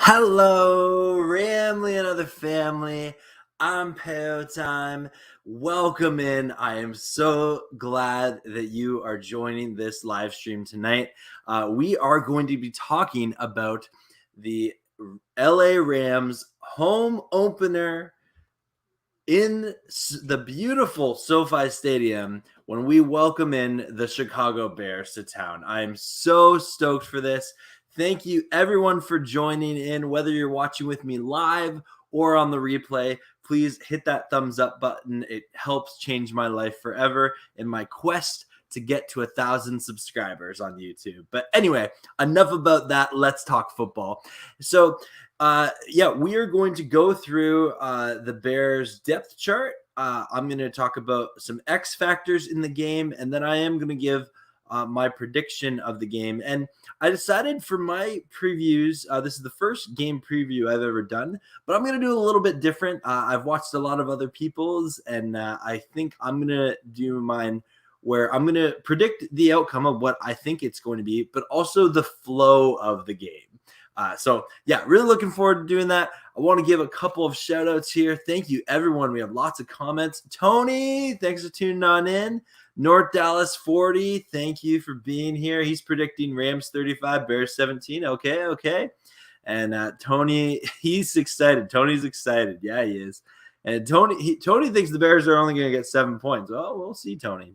Hello, Ramley and other family. I'm Payo Time. Welcome in. I am so glad that you are joining this live stream tonight. We are going to be talking about the LA Rams home opener in the beautiful SoFi Stadium when we welcome in the Chicago Bears to town. I am so stoked for this. Thank you, everyone, for joining in. Whether you're watching with me live or on the replay, please hit that thumbs up button. It helps change my life forever in my quest to get to 1,000 subscribers on YouTube. But anyway, enough about that. Let's talk football. So, we are going to go through the Bears depth chart. I'm going to talk about some X factors in the game, and then I am going to give my prediction of the game. And I decided for my previews, this is the first game preview I've ever done, but I'm going to do a little bit different. I've watched a lot of other people's, and I think I'm going to do mine where I'm going to predict the outcome of what I think it's going to be, but also the flow of the game. Really looking forward to doing that. I want to give a couple of shout outs here. Thank you, everyone. We have lots of comments. Tony, thanks for tuning on in. North Dallas 40, thank you for being here. He's predicting Rams 35, Bears 17. Okay. And Tony, he's excited. Tony's excited. Yeah, he is. And Tony thinks the Bears are only going to get 7 points. Oh, we'll see, Tony.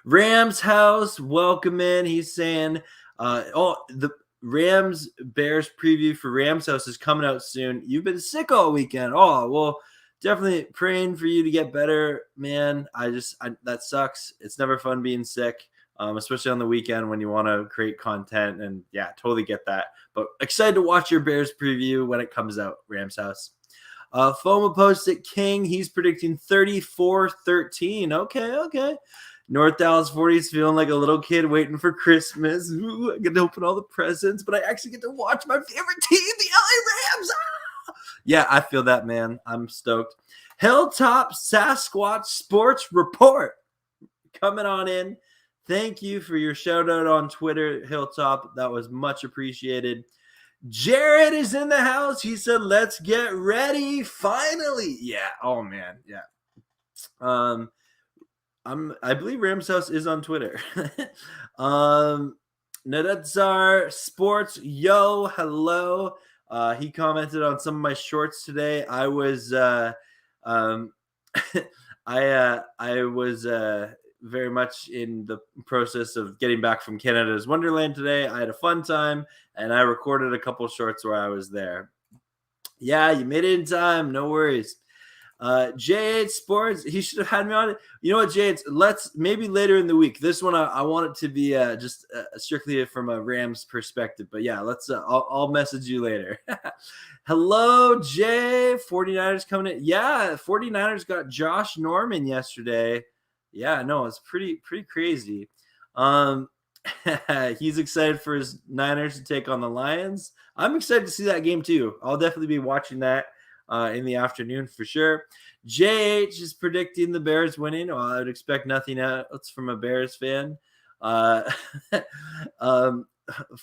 Rams House, welcome in. He's saying, the Rams Bears preview for Rams House is coming out soon. You've been sick all weekend. Oh, well, definitely praying for you to get better, man. That sucks. It's never fun being sick, especially on the weekend when you want to create content. And yeah, totally get that. But excited to watch your Bears preview when it comes out, Rams House. FOMO Post-it King, he's predicting 34-13. Okay. North Dallas 40 is feeling like a little kid waiting for Christmas. Ooh, I get to open all the presents, but I actually get to watch my favorite team, the LA Rams. Yeah, I feel that, man. I'm stoked. Hilltop Sasquatch Sports Report coming on in. Thank you for your shout out on Twitter, Hilltop. That was much appreciated. Jared is in the house. He said, let's get ready. Finally. Yeah. Oh, man. Yeah. I believe Rams House is on Twitter. Nadadzar Sports, yo, hello. He commented on some of my shorts today. I was very much in the process of getting back from Canada's Wonderland today. I had a fun time, and I recorded a couple shorts where I was there. Yeah, you made it in time. No worries. J8 Sports, he should have had me on it. You know what, J8, let's maybe later in the week. This one I want it to be just strictly from a Rams perspective. But yeah, let's I'll message you later. Hello, Jay. 49ers coming in. Yeah, 49ers got Josh Norman yesterday. Yeah, no, it's pretty crazy. He's excited for his Niners to take on the Lions. I'm excited to see that game too. I'll definitely be watching that in the afternoon for sure. JH is predicting the Bears winning. Well, I would expect nothing else from a Bears fan. Foma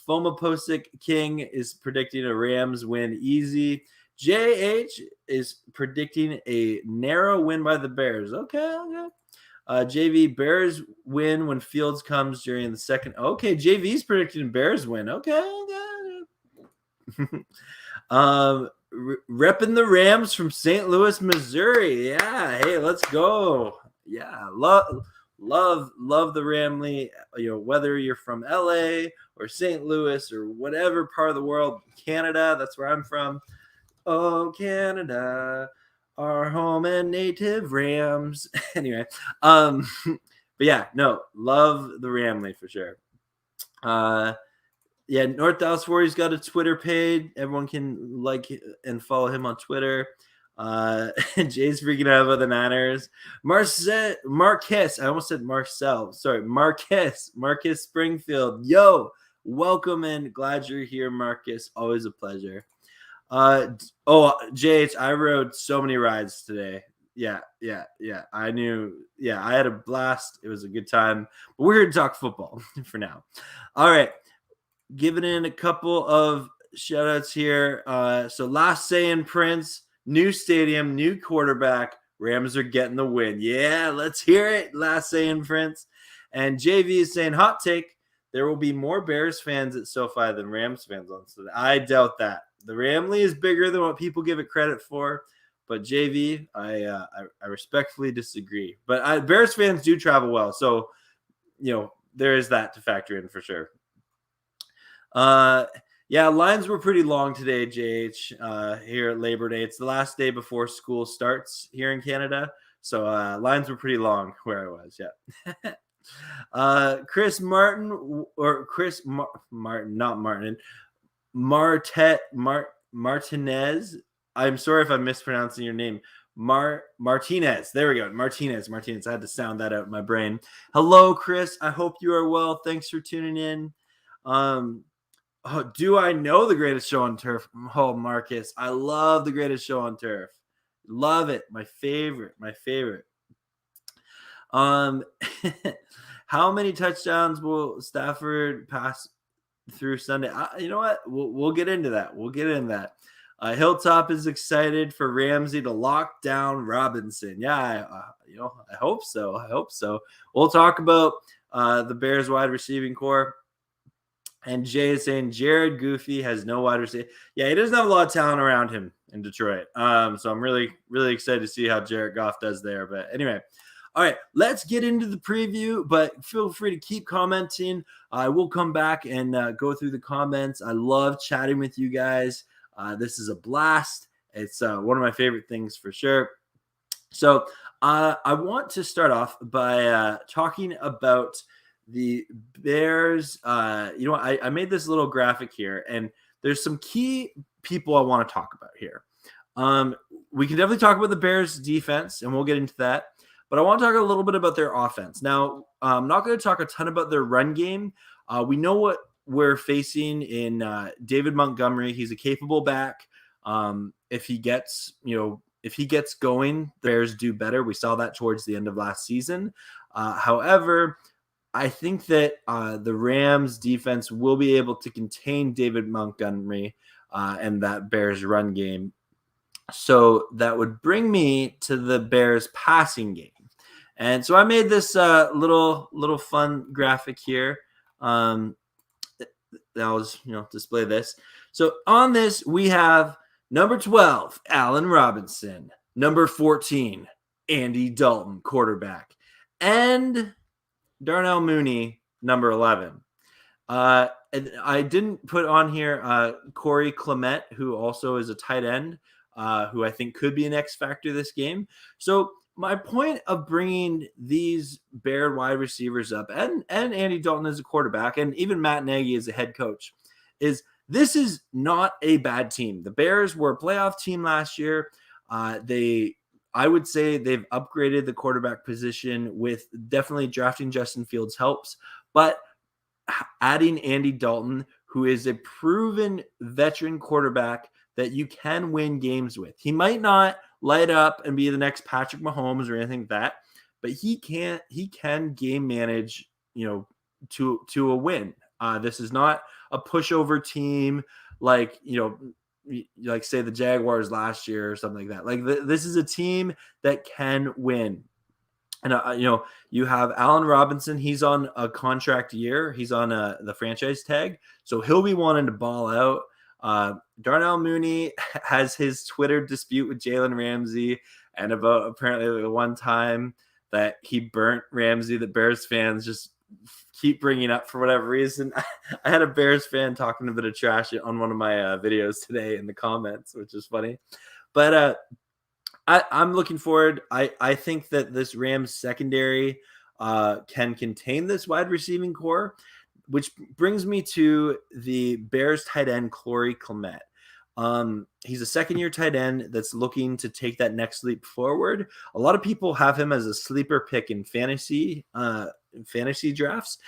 Posick King is predicting a Rams win easy. JH is predicting a narrow win by the Bears. Okay. JV, Bears win when Fields comes during the second. Okay, JV's predicting Bears win. Okay. Repping the Rams from St. Louis, Missouri. Yeah, hey, let's go. Yeah, love the Ramley. Whether you're from LA or St. Louis or whatever part of the world, Canada, that's where I'm from. Oh, Canada, our home and native Rams. Anyway, but yeah, no, love the Ramley for sure. Yeah, North Dallas 40's got a Twitter page. Everyone can like and follow him on Twitter. Jay's freaking out about the Niners. Marquez. I almost said Marcel. Sorry, Marcus Springfield. Yo, welcome and glad you're here, Marcus. Always a pleasure. JH, I rode so many rides today. Yeah. I knew. Yeah, I had a blast. It was a good time. But we're here to talk football for now. All right. Giving in a couple of shout outs here. So Last Saying Prince, new stadium, new quarterback. Rams are getting the win. Yeah, let's hear it. Last Saying Prince. And JV is saying, hot take, there will be more Bears fans at SoFi than Rams fans on Sunday. I doubt that. The Ramley is bigger than what people give it credit for. But JV, I respectfully disagree. But Bears fans do travel well. So, there is that to factor in for sure. Yeah, lines were pretty long today, JH, here at Labor Day. It's the last day before school starts here in Canada. So lines were pretty long where I was, yeah. Chris Martin, or Martin, not Martin, Martinez. I'm sorry if I'm mispronouncing your name. Martinez. There we go. Martinez. I had to sound that out in my brain. Hello, Chris. I hope you are well. Thanks for tuning in. Do I know the greatest show on turf? Oh, Marcus. I love the greatest show on turf. Love it. My favorite. How many touchdowns will Stafford pass through Sunday? You know what? We'll get into that. Hilltop is excited for Ramsey to lock down Robinson. Yeah, I hope so. We'll talk about the Bears wide receiving core. And Jay is saying Jared Goofy has no wide receiver. Yeah, he doesn't have a lot of talent around him in Detroit. So I'm really, really excited to see how Jared Goff does there. But anyway, all right, let's get into the preview. But feel free to keep commenting. I will come back and go through the comments. I love chatting with you guys. This is a blast. It's one of my favorite things for sure. So I want to start off by talking about the Bears. I made this little graphic here, and there's some key people I want to talk about here. We can definitely talk about the Bears defense, and we'll get into that. But I want to talk a little bit about their offense. Now, I'm not going to talk a ton about their run game. We know what we're facing in David Montgomery. He's a capable back. If he gets going, the Bears do better. We saw that towards the end of last season. However, I think that the Rams defense will be able to contain David Montgomery and that Bears run game. So that would bring me to the Bears passing game. And so I made this little fun graphic here. I'll just, display this. So on this, we have number 12, Allen Robinson, number 14, Andy Dalton, quarterback, and Darnell Mooney, number 11. And I didn't put on here Corey Clemette, who also is a tight end, who I think could be an X factor this game. So my point of bringing these Bear wide receivers up and Andy Dalton as a quarterback and even Matt Nagy as a head coach is this is not a bad team. The Bears were a playoff team last year. I would say they've upgraded the quarterback position with definitely drafting Justin Fields helps, but adding Andy Dalton, who is a proven veteran quarterback that you can win games with. He might not light up and be the next Patrick Mahomes or anything like that, but he can game manage, to a win. This is not a pushover team like say the Jaguars last year or something like that. Like this is a team that can win. And you have Allen Robinson. He's on a contract year. He's on the franchise tag, so he'll be wanting to ball out. Darnell Mooney has his Twitter dispute with Jalen Ramsey, and about apparently the one time that he burnt Ramsey that Bears fans just keep bringing up for whatever reason. I had a Bears fan talking a bit of trash on one of my videos today in the comments, which is funny. But I'm looking forward. I think that this Rams secondary can contain this wide receiving core, which brings me to the Bears tight end, Corey Clemette. He's a second-year tight end that's looking to take that next leap forward. A lot of people have him as a sleeper pick in fantasy drafts.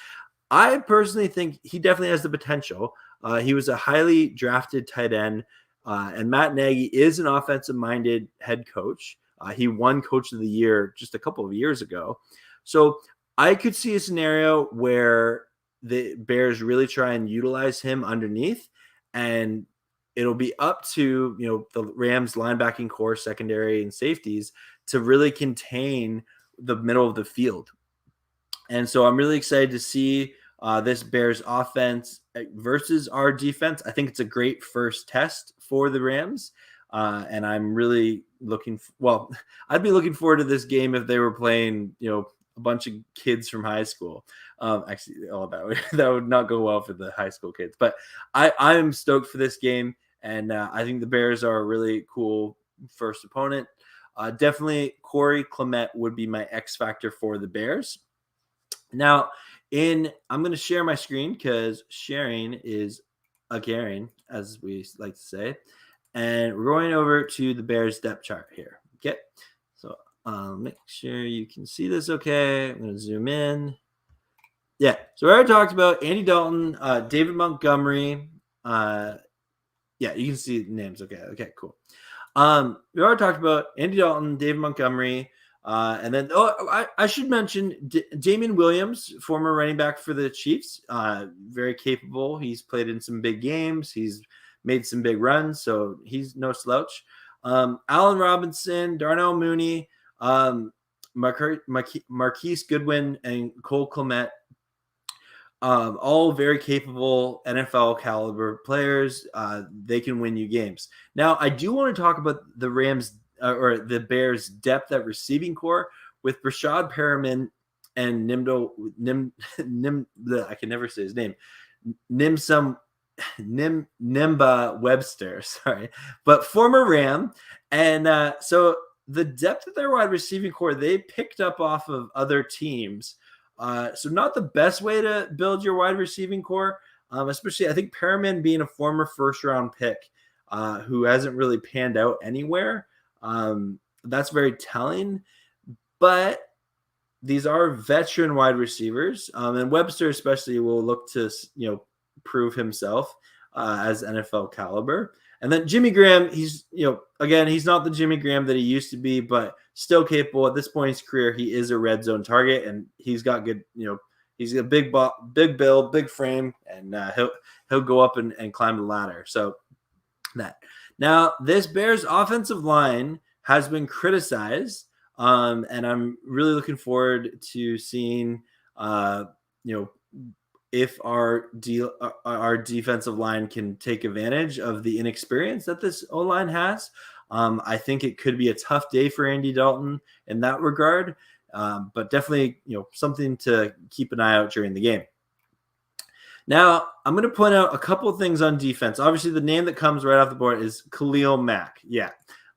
I personally think he definitely has the potential. He was a highly drafted tight end, and Matt Nagy is an offensive-minded head coach. He won Coach of the Year just a couple of years ago. So I could see a scenario where the Bears really try and utilize him underneath and it'll be up to, the Rams linebacking core, secondary, and safeties to really contain the middle of the field. And so I'm really excited to see this Bears offense versus our defense. I think it's a great first test for the Rams. And I'm really I'd be looking forward to this game if they were playing, a bunch of kids from high school. Actually, that would not go well for the high school kids. But I am stoked for this game. And I think the Bears are a really cool first opponent. Definitely Corey Clemette would be my X factor for the Bears. Now, I'm going to share my screen because sharing is a caring, as we like to say. And we're going over to the Bears depth chart here. Okay. So make sure you can see this okay. I'm going to zoom in. Yeah. So we already talked about Andy Dalton, David Montgomery. Yeah, you can see the names. Okay, cool. We already talked about Andy Dalton, David Montgomery. And then, I should mention Damian Williams, former running back for the Chiefs, very capable. He's played in some big games. He's made some big runs, so he's no slouch. Allen Robinson, Darnell Mooney, Marquise Goodwin, and Cole Clemette, all very capable NFL caliber players. They can win you games. Now, I do want to talk about the Rams or the Bears' depth at receiving core with Rashad Perriman and I can never say his name, Nimba Webster, sorry, but former Ram. And so the depth of their wide receiving core, they picked up off of other teams. So not the best way to build your wide receiving core, especially I think Perriman being a former first-round pick who hasn't really panned out anywhere. That's very telling, but these are veteran wide receivers, and Webster especially will look to, prove himself as NFL caliber. And then Jimmy Graham, he's, again, he's not the Jimmy Graham that he used to be, but still capable at this point in his career. He is a red zone target, and he's got good, he's a big build, big frame, and he'll go up and climb the ladder. So that. Now, this Bears offensive line has been criticized, and I'm really looking forward to seeing, if our defensive line can take advantage of the inexperience that this O-line has. I think it could be a tough day for Andy Dalton in that regard, but definitely, something to keep an eye out during the game. Now, I'm going to point out a couple of things on defense. Obviously, the name that comes right off the board is Khalil Mack. Yeah.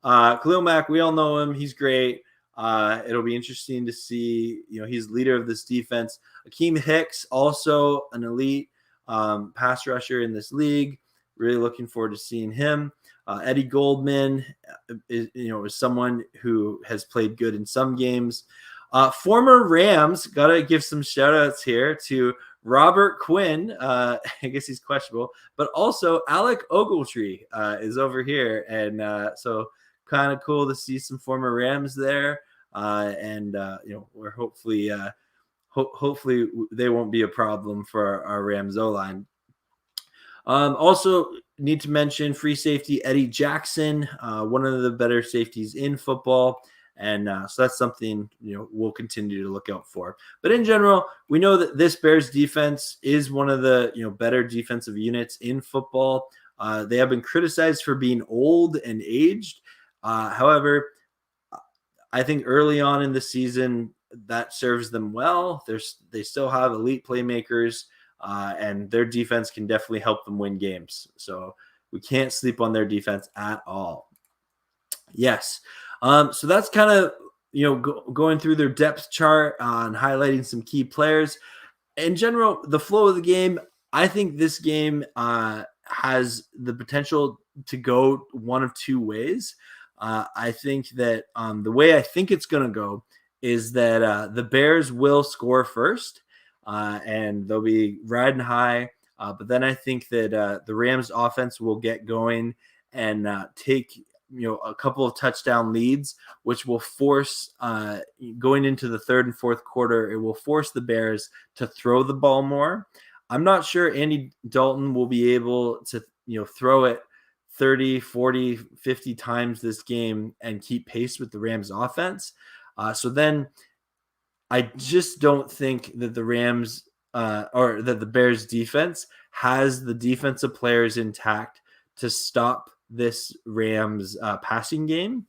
Khalil Mack, we all know him. He's great. It'll be interesting to see, he's leader of this defense. Akeem Hicks, also an elite pass rusher in this league. Really looking forward to seeing him. Eddie Goldman is someone who has played good in some games. Former Rams, got to give some shout outs here to Robert Quinn, I guess he's questionable, but also Alec Ogletree is over here. And so kind of cool to see some former Rams there. We're hopefully they won't be a problem for our Rams O-line. Also need to mention free safety Eddie Jackson, one of the better safeties in football. And so that's something, we'll continue to look out for. But in general, we know that this Bears defense is one of the, better defensive units in football. They have been criticized for being old and aged. However, I think early on in the season, that serves them well. They still have elite playmakers, and their defense can definitely help them win games. So we can't sleep on their defense at all. Yes. So that's kind of, going through their depth chart and highlighting some key players. In general, the flow of the game, I think this game has the potential to go one of two ways. I think that the way I think it's going to go is that the Bears will score first, and they'll be riding high. But then I think that the Rams offense will get going and take a couple of touchdown leads, which will force going into the third and fourth quarter, it will force the Bears to throw the ball more. I'm not sure Andy Dalton will be able to, throw it 30, 40, 50 times this game and keep pace with the Rams offense. So then I just don't think that the Rams or that the Bears defense has the defensive players intact to stop this Rams passing game,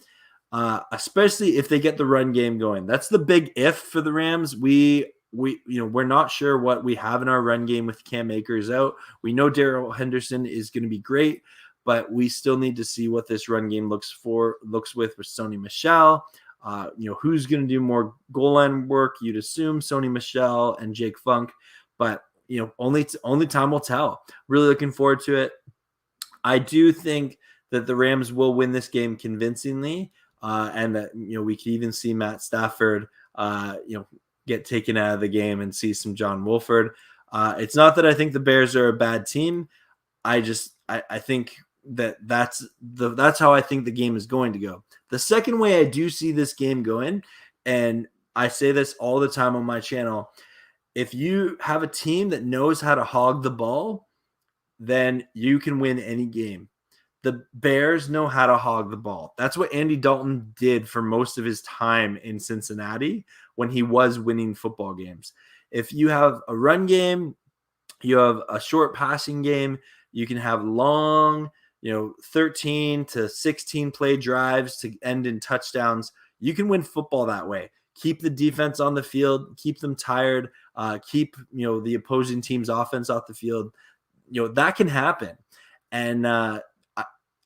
especially if they get the run game going. That's the big if for the Rams. We're not sure what we have in our run game with Cam Akers out. We know Darrell Henderson is going to be great, but we still need to see what this run game looks with Sony Michel. Who's going to do more goal line work? You'd assume Sony Michel and Jake Funk, but only time will tell. Really looking forward to it. I do think that the Rams will win this game convincingly, and that we could even see Matt Stafford, get taken out of the game and see some John Wolford. It's not that I think the Bears are a bad team. I think that's how I think the game is going to go. The second way I do see this game going, and I say this all the time on my channel, if you have a team that knows how to hog the ball, then you can win any game. The Bears know how to hog the ball. That's what Andy Dalton did for most of his time in Cincinnati when he was winning football games. If you have a run game, you have a short passing game, you can have long 13 to 16 play drives to end in touchdowns. You can win football that way. Keep the defense on the field, keep them tired, keep the opposing team's offense off the field. That can happen. And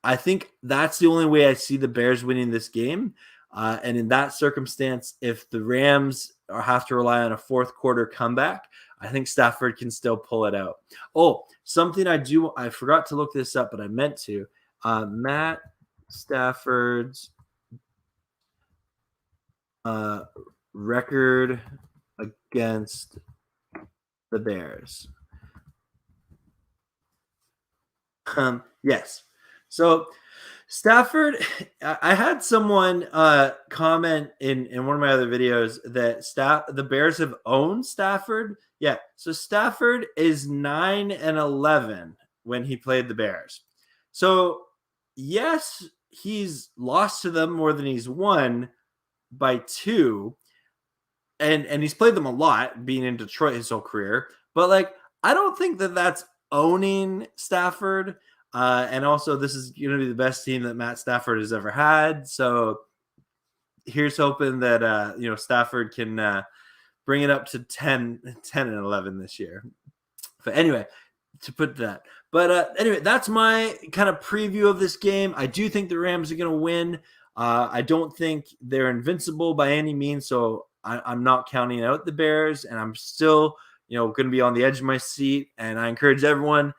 I think that's the only way I see the Bears winning this game. And in that circumstance, if the Rams have to rely on a fourth quarter comeback, I think Stafford can still pull it out. Oh, something I forgot to look this up, but I meant to. Matt Stafford's record against the Bears. Yes. So Stafford, I had someone comment in one of my other videos that the Bears have owned Stafford. Yeah. So Stafford is 9-11 when he played the Bears. So yes, he's lost to them more than he's won by 2. And he's played them a lot, being in Detroit his whole career. But I don't think that that's owning Stafford. And also, this is going to be the best team that Matt Stafford has ever had. So here's hoping that Stafford can bring it up to 10-11 this year. But anyway, to put that. But anyway, that's my kind of preview of this game. I do think the Rams are going to win. I don't think they're invincible by any means. So I'm not counting out the Bears, and I'm still going to be on the edge of my seat. And I encourage everyone,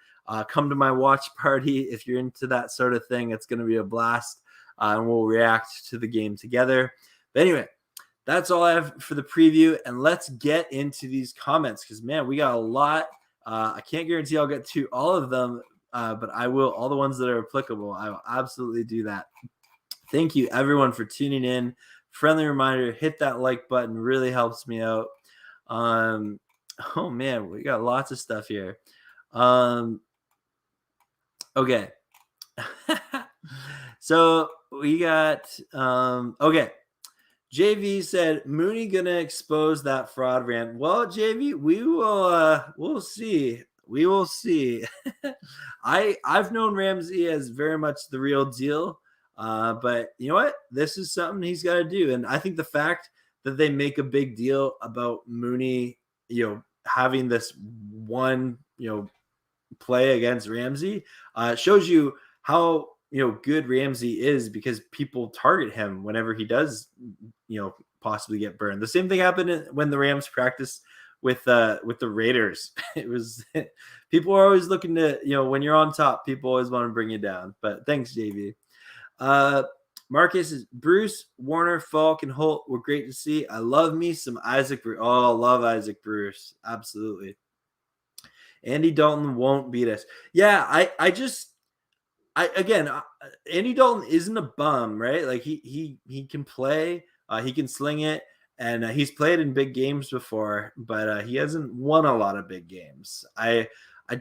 come to my watch party if you're into that sort of thing. It's going to be a blast, and we'll react to the game together. But anyway, that's all I have for the preview, and let's get into these comments because, man, we got a lot. I can't guarantee I'll get to all of them, but I will. All the ones that are applicable, I will absolutely do that. Thank you, everyone, for tuning in. Friendly reminder, hit that like button. Really helps me out. Oh, man, we got lots of stuff here. Okay. So we got okay. JV said Mooney gonna expose that fraud rant. Well, JV, we'll see. We will see. I've known Ramsey as very much the real deal. But you know what? This is something he's got to do. And I think the fact that they make a big deal about Mooney, having this one, play against Ramsey, shows you how, good Ramsey is because people target him whenever he does, possibly get burned. The same thing happened when the Rams practiced with the Raiders. It was people are always looking to, when you're on top, people always want to bring you down. But thanks, JV. Marcus is Bruce, Warner, Falk, and Holt were great to see. I love me some Isaac Bruce. Oh, love Isaac Bruce. Absolutely. Andy Dalton won't beat us. Yeah, Andy Dalton isn't a bum, right? Like he can play, he can sling it, and he's played in big games before, but he hasn't won a lot of big games. I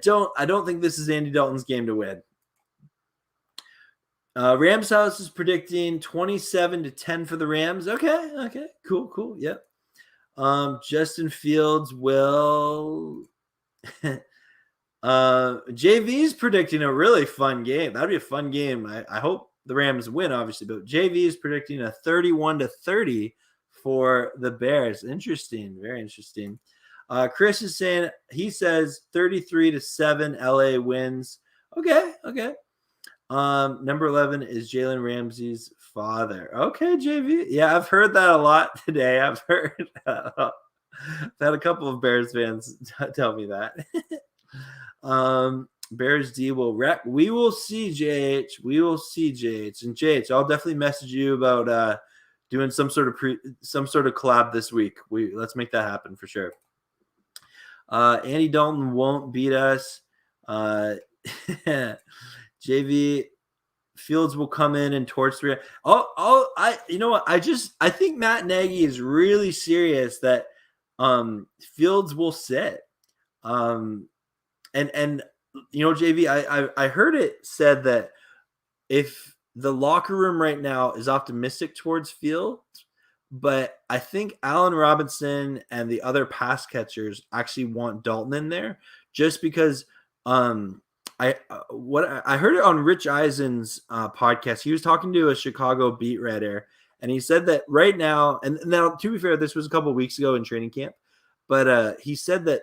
don't think this is Andy Dalton's game to win. Rams House is predicting 27-10 for the Rams. Okay, cool. Yep. Justin Fields will. JV is predicting a really fun game. That'd be a fun game. I hope the Rams win, obviously, but JV is predicting a 31-30 for the Bears. Interesting, very interesting. Chris is saying he says 33-7 LA wins. Okay. Number 11 is Jalen Ramsey's father. Okay, JV. Yeah, I've heard that a lot today. I've heard that. I've had a couple of Bears fans tell me that. Bears D will wreck. We will see, JH. We will see, JH. And JH, I'll definitely message you about doing some sort of collab this week. Let's make that happen for sure. Andy Dalton won't beat us. JV Fields will come in and torch the. You know what? I think Matt Nagy is really serious that Fields will sit. And you know, JV, I heard it said that if the locker room right now is optimistic towards Fields, but I think Allen Robinson and the other pass catchers actually want Dalton in there just because I heard it on Rich Eisen's podcast. He was talking to a Chicago beat writer, and he said that right now, and now to be fair, this was a couple of weeks ago in training camp, but he said that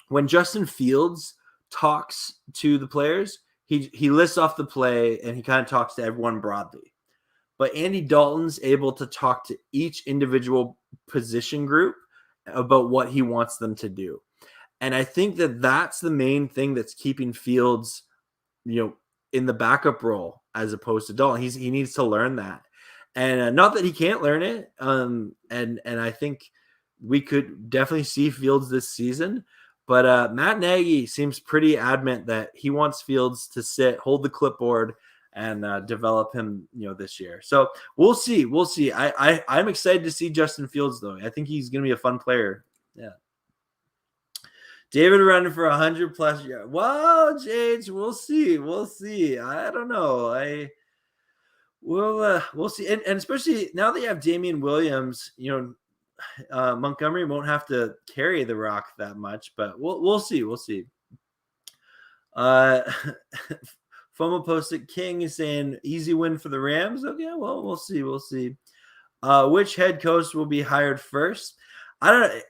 when Justin Fields talks to the players, he lists off the play and he kind of talks to everyone broadly. But Andy Dalton's able to talk to each individual position group about what he wants them to do. And I think that that's the main thing that's keeping Fields, you know, in the backup role as opposed to Dalton. He needs to learn that. And not that he can't learn it. And I think we could definitely see Fields this season. But Matt Nagy seems pretty adamant that he wants Fields to sit, hold the clipboard, and develop him, you know, this year. So we'll see. I'm excited to see Justin Fields, though. I think he's going to be a fun player. Yeah. David running for 100+ yards. Well, Jage, we'll see. I don't know. We'll see. And especially now that you have Damian Williams, you know, Montgomery won't have to carry the rock that much, but we'll see. FOMO posted King is saying easy win for the Rams. Okay, well, we'll see. Which head coach will be hired first? I don't know.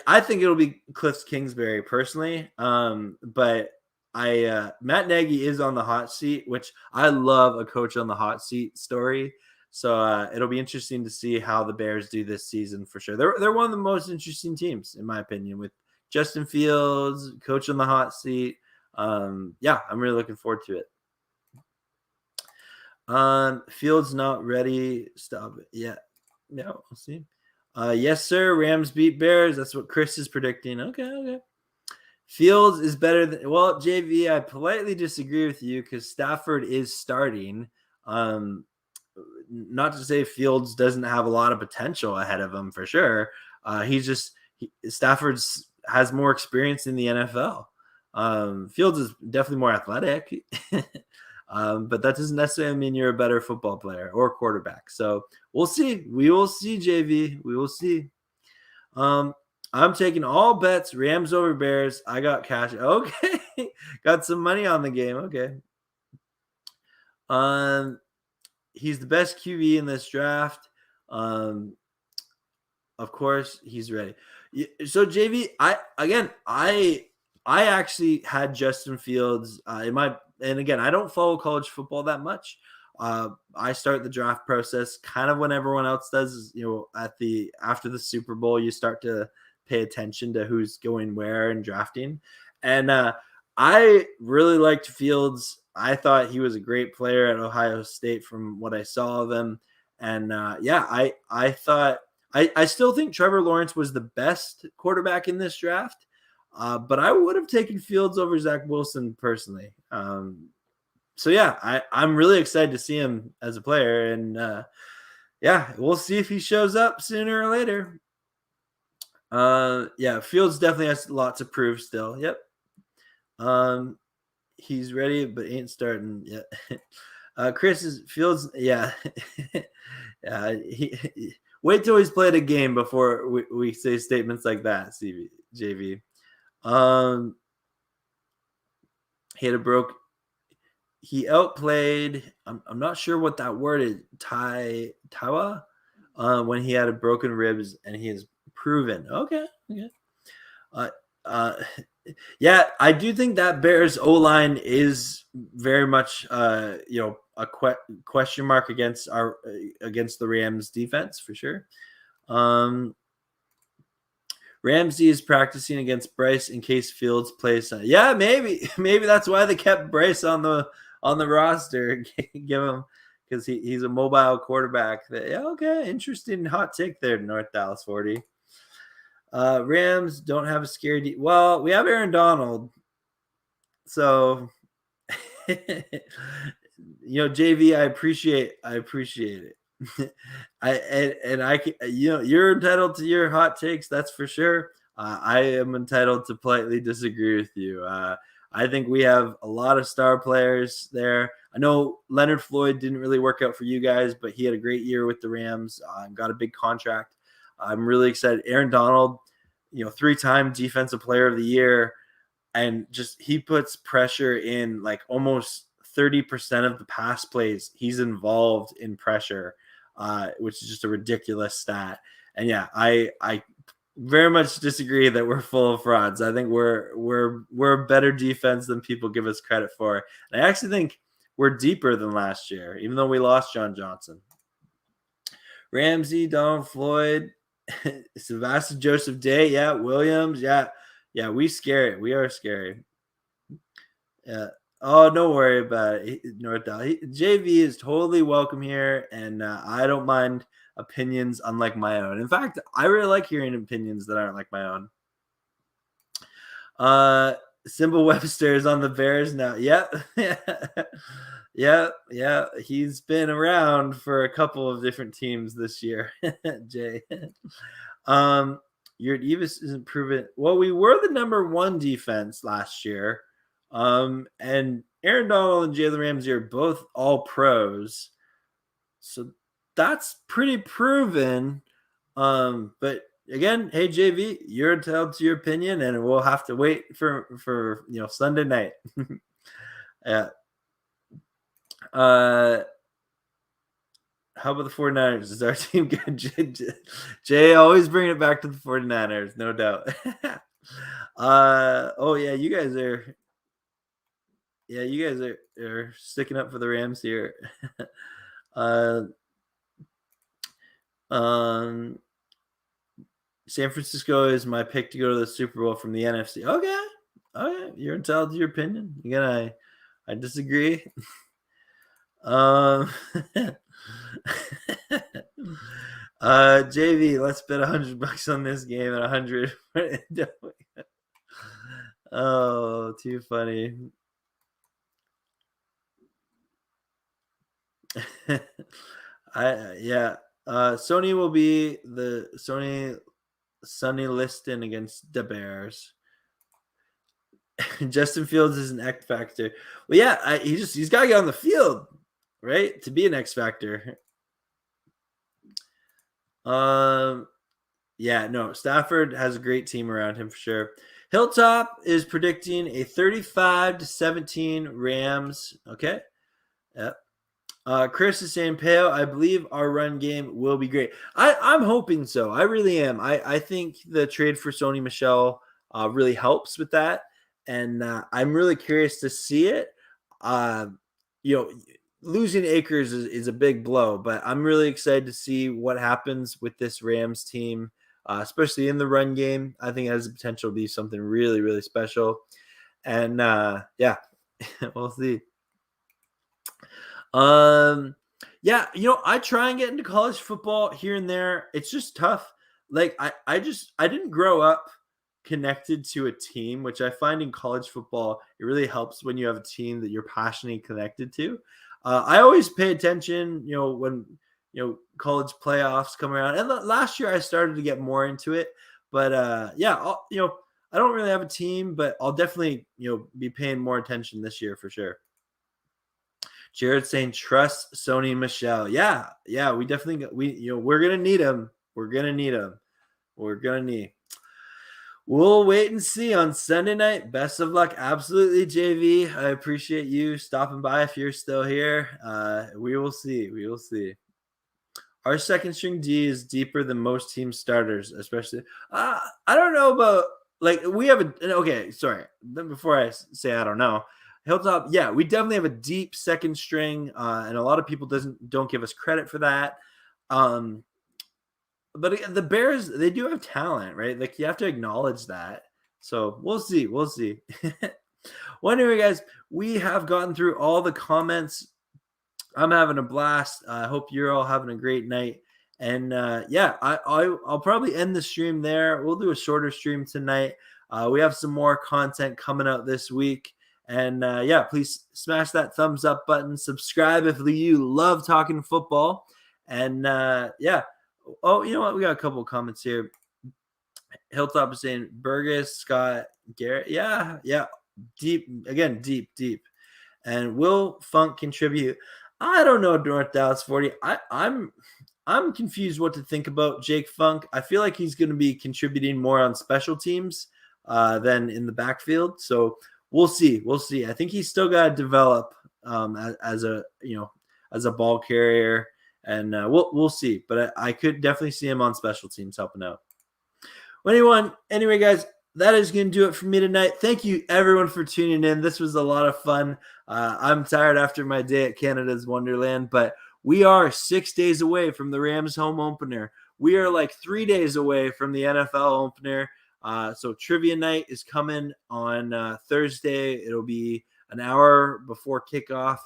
I think it'll be Cliff Kingsbury personally. But Matt Nagy is on the hot seat, which I love a coach on the hot seat story. So it'll be interesting to see how the Bears do this season for sure. They're one of the most interesting teams, in my opinion, with Justin Fields, coach on the hot seat. Yeah, I'm really looking forward to it. Fields not ready. Stop it. Yeah. No, we'll see. Yes, sir. Rams beat Bears. That's what Chris is predicting. Okay. Fields is better than. Well, JV, I politely disagree with you because Stafford is starting. Not to say Fields doesn't have a lot of potential ahead of him for sure. Stafford has more experience in the NFL. Fields is definitely more athletic, but that doesn't necessarily mean you're a better football player or quarterback. So we'll see. We will see, JV. We will see. I'm taking all bets, Rams over Bears. I got cash. Okay. Got some money on the game. Okay. He's the best QB in this draft. Of course, he's ready. So JV, I actually had Justin Fields and again, I don't follow college football that much. I start the draft process kind of when everyone else does. You know, after the Super Bowl, you start to pay attention to who's going where and drafting. And I really liked Fields. I thought he was a great player at Ohio State from what I saw of him. And I thought I still think Trevor Lawrence was the best quarterback in this draft. But I would have taken Fields over Zach Wilson personally. So yeah, I'm really excited to see him as a player. And yeah, we'll see if he shows up sooner or later. Yeah, Fields definitely has a lot to prove still. Yep. He's ready, but ain't starting yet. Chris is Fields. Yeah. Wait till he's played a game before we say statements like that, JV. He outplayed. I'm not sure what that word is. Tawa, when he had a broken ribs, and he is proven. Okay. Uh, uh, yeah, I do think that Bears O-line is very much, a question mark against the Rams defense for sure. Ramsey is practicing against Bryce in case Fields plays. Yeah, maybe that's why they kept Bryce on the roster. Give him, because he's a mobile quarterback. Yeah, okay, interesting hot take there, North Dallas 40. Rams don't have a scary well, we have Aaron Donald. So JV, I appreciate it. You're entitled to your hot takes, that's for sure. I am entitled to politely disagree with you. I think we have a lot of star players there. I know Leonard Floyd didn't really work out for you guys, but he had a great year with the Rams. Got a big contract. I'm really excited. Aaron Donald, 3-time defensive player of the year, and just he puts pressure in like almost 30% of the pass plays. He's involved in pressure, which is just a ridiculous stat. And yeah, I very much disagree that we're full of frauds. I think we're a better defense than people give us credit for. And I actually think we're deeper than last year, even though we lost John Johnson. Ramsey, Donald Floyd, Sebastian Joseph Day, yeah, Williams, yeah, we scary. We are scary. Yeah. Oh, don't worry about it, North Dallas. JV is totally welcome here, and I don't mind opinions unlike my own. In fact, I really like hearing opinions that aren't like my own. Symbol Webster is on the Bears now. Yep. Yeah. He's been around for a couple of different teams this year, Jay. Your Evis isn't proven. Well, we were the number 1 defense last year. And Aaron Donald and Jalen Ramsey are both all pros. So that's pretty proven. But again, hey JV, you're entitled to your opinion, and we'll have to wait for Sunday night. Yeah. How about the 49ers? Is our team good? Jay, always bring it back to the 49ers, no doubt. Oh yeah, you guys are sticking up for the Rams here. San Francisco is my pick to go to the Super Bowl from the NFC. Okay, you're entitled to your opinion. Again, I disagree. JV, let's bet $100 on this game at 100. Oh, too funny. Sony will be the Sonny Liston against the Bears. Justin Fields is an X factor. Well, yeah, he's got to get on the field, right, to be an X factor. Stafford has a great team around him for sure. Hilltop is predicting a 35-17 Rams. Okay. Yep. Chris is saying, Payo, I believe our run game will be great. I'm hoping so. I really am. I think the trade for Sony Michel really helps with that. And I'm really curious to see it. Losing Akers is a big blow, but I'm really excited to see what happens with this Rams team, especially in the run game. I think it has the potential to be something really, really special. And we'll see. I try and get into college football here and there. It's just tough. Like I didn't grow up connected to a team, which I find in college football, it really helps when you have a team that you're passionately connected to. I always pay attention, when, college playoffs come around. And last year I started to get more into it, but I don't really have a team, but I'll definitely, be paying more attention this year for sure. Jared saying trust Sony Michelle. Yeah, we definitely we're gonna need him. We're gonna need. We'll wait and see on Sunday night. Best of luck. Absolutely, JV. I appreciate you stopping by if you're still here. We will see. Our second string D is deeper than most team starters, especially. I don't know about we have okay. Sorry, then before I say I don't know, Hilltop. Yeah, we definitely have a deep second string, and a lot of people don't give us credit for that. But the Bears, they do have talent, right? Like you have to acknowledge that. So we'll see. Well, anyway, guys, we have gotten through all the comments. I'm having a blast. I hope you're all having a great night. And I'll probably end the stream there. We'll do a shorter stream tonight. We have some more content coming out this week. And please smash that thumbs up button. Subscribe if you love talking football. And oh, you know what? We got a couple of comments here. Hilltop is saying Burgess, Scott, Garrett. Yeah. Deep. And will Funk contribute? I don't know, North Dallas 40. I'm confused what to think about Jake Funk. I feel like he's going to be contributing more on special teams than in the backfield. So we'll see. I think he's still got to develop as a ball carrier, and we'll see. But I could definitely see him on special teams helping out. Well, anyway, guys. That is going to do it for me tonight. Thank you, everyone, for tuning in. This was a lot of fun. I'm tired after my day at Canada's Wonderland, but we are 6 days away from the Rams home opener. We are like 3 days away from the NFL opener. So trivia night is coming on Thursday. It'll be an hour before kickoff.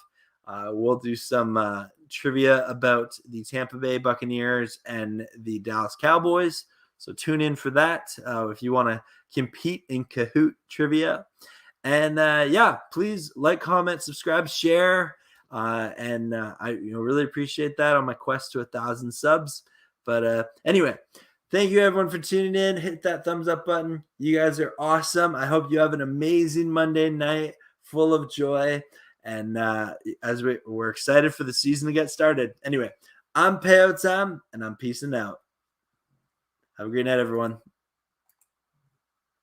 We'll do some trivia about the Tampa Bay Buccaneers and the Dallas Cowboys. So tune in for that if you want to compete in Kahoot trivia. And please like, comment, subscribe, share. And I really appreciate that on my quest to 1,000 subs. But anyway, thank you everyone for tuning in. Hit that thumbs up button. You guys are awesome. I hope you have an amazing Monday night full of joy. And as we're excited for the season to get started. Anyway, I'm Payo Time, and I'm peacing out. Have a great night, everyone.